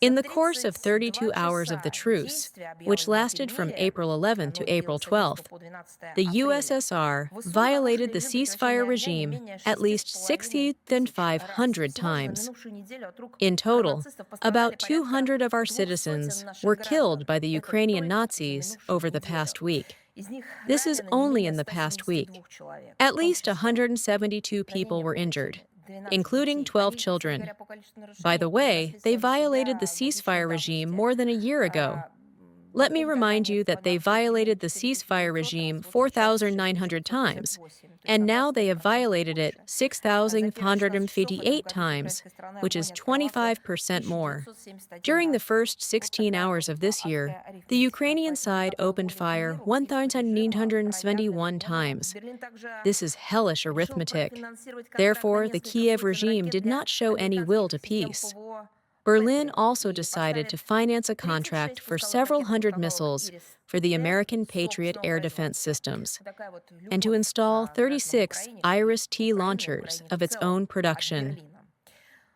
In the course of 32 hours of the truce, which lasted from April 11 to April 12, the USSR violated the ceasefire regime at least 6,500 times. In total, about 200 of our citizens were killed by the Ukrainian Nazis over the past week. This is only in the past week. At least 172 people were injured, including 12 children. By the way, they violated the ceasefire regime more than a year ago. Let me remind you that they violated the ceasefire regime 4,900 times, and now they have violated it 6,558 times, which is 25% more. During the first 16 hours of this year, the Ukrainian side opened fire 1,971 times. This is hellish arithmetic. Therefore, the Kiev regime did not show any will to peace. Berlin also decided to finance a contract for several hundred missiles for the American Patriot air defense systems, and to install 36 IRIS-T launchers of its own production.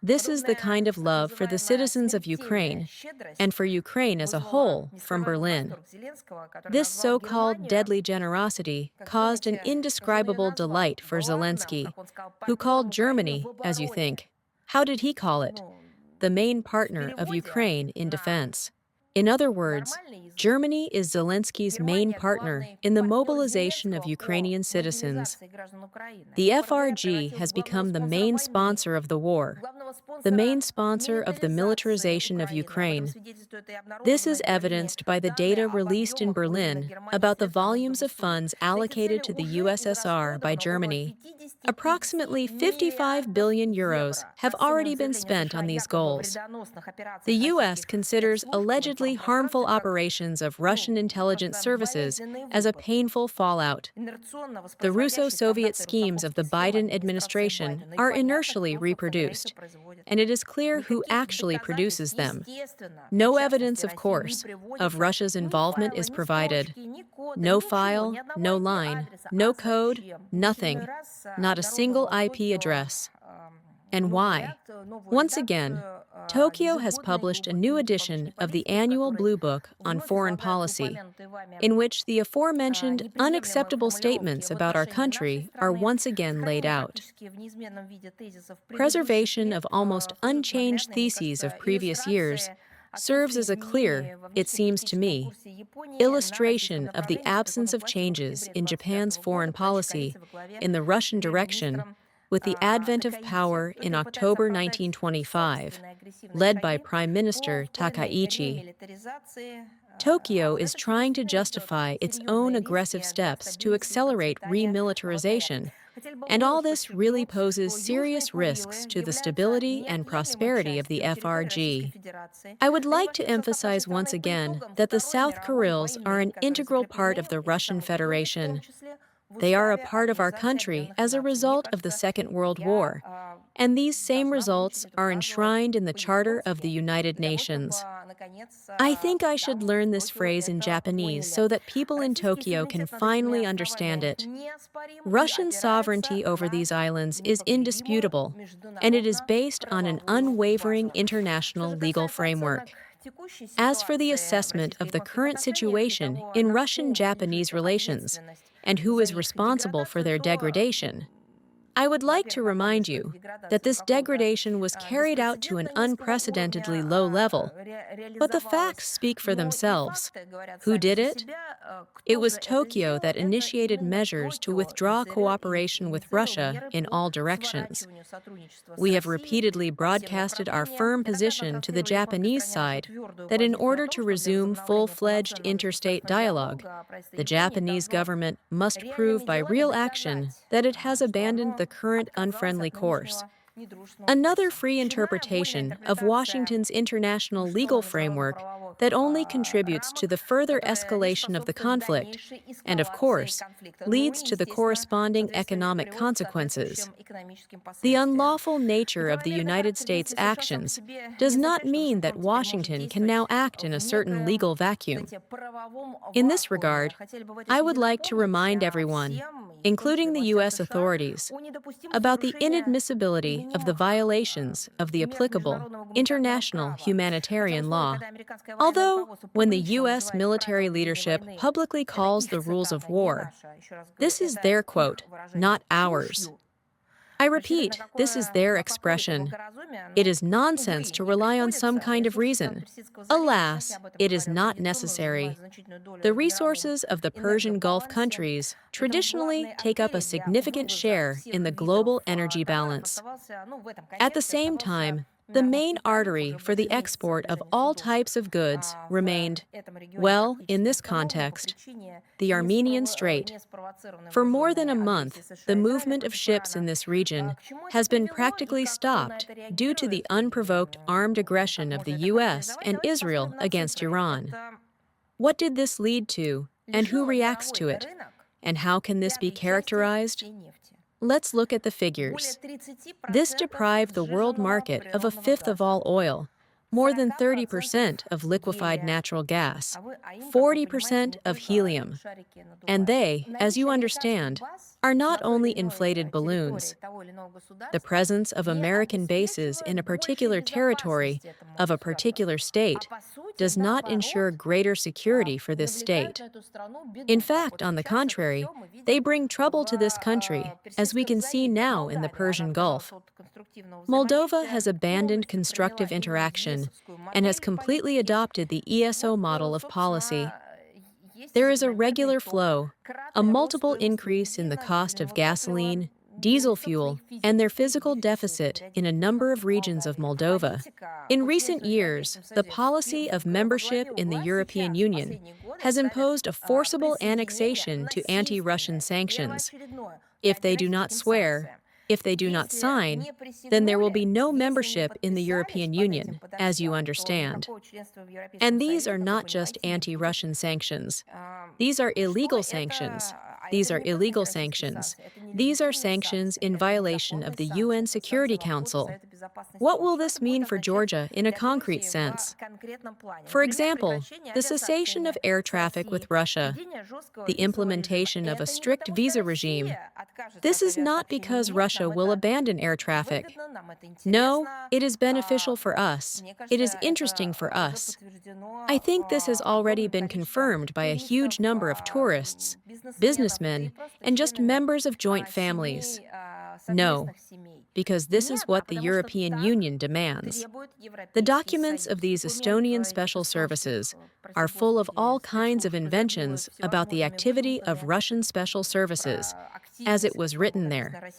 This is the kind of love for the citizens of Ukraine, and for Ukraine as a whole, from Berlin. This so-called deadly generosity caused an indescribable delight for Zelensky, who called Germany, as you think. How did he call it? The main partner of Ukraine in defense. In other words, Germany is Zelensky's main partner in the mobilization of Ukrainian citizens. The FRG has become the main sponsor of the war, the main sponsor of the militarization of Ukraine. This is evidenced by the data released in Berlin about the volumes of funds allocated to the USSR by Germany. Approximately 55 billion euros have already been spent on these goals. The U.S. considers allegedly harmful operations of Russian intelligence services as a painful fallout. The Russo-Soviet schemes of the Biden administration are inertially reproduced, and it is clear who actually produces them. No evidence, of course, of Russia's involvement is provided. No file, no line, no code, nothing. Not a single IP address. And why? Once again, Tokyo has published a new edition of the annual Blue Book on Foreign Policy, in which the aforementioned unacceptable statements about our country are once again laid out. Preservation of almost unchanged theses of previous years serves as a clear, it seems to me, illustration of the absence of changes in Japan's foreign policy in the Russian direction with the advent of power in October 1925, led by Prime Minister Takaichi. Tokyo is trying to justify its own aggressive steps to accelerate remilitarization, and all this really poses serious risks to the stability and prosperity of the FRG. I would like to emphasize once again that the South Kurils are an integral part of the Russian Federation. They are a part of our country as a result of the Second World War, and these same results are enshrined in the Charter of the United Nations. I think I should learn this phrase in Japanese so that people in Tokyo can finally understand it. Russian sovereignty over these islands is indisputable, and it is based on an unwavering international legal framework. As for the assessment of the current situation in Russian-Japanese relations, and who is responsible for their degradation, I would like to remind you that this degradation was carried out to an unprecedentedly low level, but the facts speak for themselves. Who did it? It was Tokyo that initiated measures to withdraw cooperation with Russia in all directions. We have repeatedly broadcasted our firm position to the Japanese side that in order to resume full-fledged interstate dialogue, the Japanese government must prove by real action that it has abandoned the current unfriendly course. Another free interpretation of Washington's international legal framework that only contributes to the further escalation of the conflict and, of course, leads to the corresponding economic consequences. The unlawful nature of the United States' actions does not mean that Washington can now act in a certain legal vacuum. In this regard, I would like to remind everyone including the U.S. authorities, about the inadmissibility of the violations of the applicable international humanitarian law. Although, when the U.S. military leadership publicly calls the rules of war, this is their quote, not ours. I repeat, this is their expression. It is nonsense to rely on some kind of reason. Alas, it is not necessary. The resources of the Persian Gulf countries traditionally take up a significant share in the global energy balance. At the same time, the main artery for the export of all types of goods remained, well, in this context, the Armenian Strait. For more than a month, the movement of ships in this region has been practically stopped due to the unprovoked armed aggression of the U.S. and Israel against Iran. What did this lead to, and who reacts to it? And how can this be characterized? Let's look at the figures. This deprived the world market of a fifth of all oil, more than 30% of liquefied natural gas, 40% of helium. And they, as you understand, are not only inflated balloons. The presence of American bases in a particular territory of a particular state does not ensure greater security for this state. In fact, on the contrary, they bring trouble to this country, as we can see now in the Persian Gulf. Moldova has abandoned constructive interaction and has completely adopted the ESO model of policy. There is a regular flow, a multiple increase in the cost of gasoline, diesel fuel, and their physical deficit in a number of regions of Moldova. In recent years, the policy of membership in the European Union has imposed a forcible annexation to anti-Russian sanctions. If they do not swear, if they do not sign, then there will be no membership in the European Union, as you understand. And these are not just anti-Russian sanctions. These are illegal sanctions. These are illegal sanctions. These are sanctions in violation of the UN Security Council. What will this mean for Georgia in a concrete sense? For example, the cessation of air traffic with Russia, the implementation of a strict visa regime. This is not because Russia will abandon air traffic. No, it is beneficial for us. It is interesting for us. I think this has already been confirmed by a huge number of tourists, businessmen, and just members of joint families. No, because this is what the European Union demands. The documents of these Estonian special services are full of all kinds of inventions about the activity of Russian special services, as it was written there.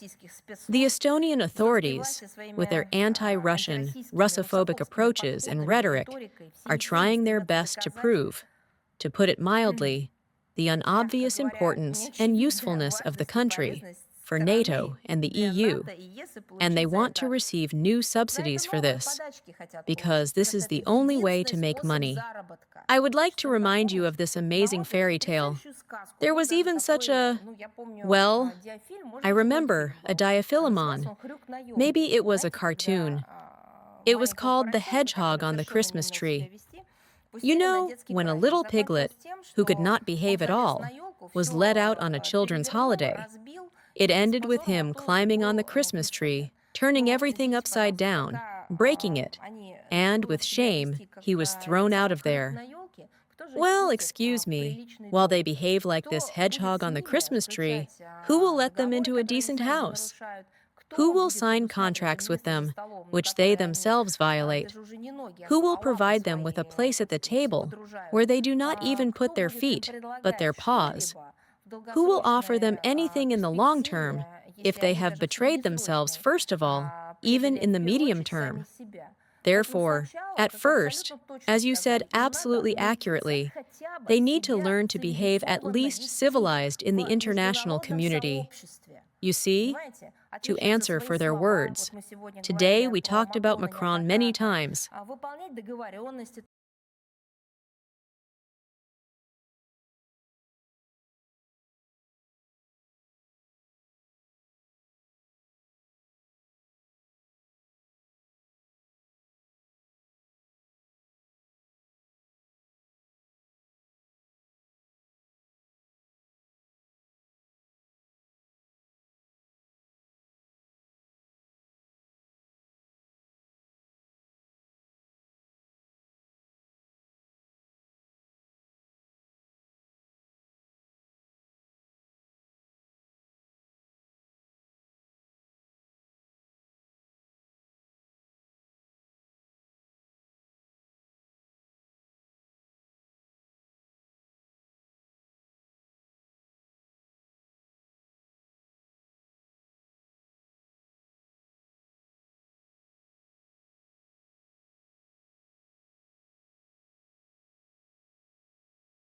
The Estonian authorities, with their anti-Russian, Russophobic approaches and rhetoric, are trying their best to prove, to put it mildly, the unobvious importance and usefulness of the country for NATO and the EU, and they want to receive new subsidies for this, because this is the only way to make money. I would like to remind you of this amazing fairy tale. There was even such a, well, I remember, a diaphilemon. Maybe it was a cartoon. It was called The Hedgehog on the Christmas Tree. You know, when a little piglet, who could not behave at all, was let out on a children's holiday, it ended with him climbing on the Christmas tree, turning everything upside down, breaking it, and, with shame, he was thrown out of there. Well, excuse me, while they behave like this hedgehog on the Christmas tree, who will let them into a decent house? Who will sign contracts with them, which they themselves violate? Who will provide them with a place at the table where they do not even put their feet, but their paws? Who will offer them anything in the long term if they have betrayed themselves first of all, even in the medium term? Therefore, at first, as you said absolutely accurately, they need to learn to behave at least civilized in the international community. You see, to answer for their words. Today we talked about Macron many times.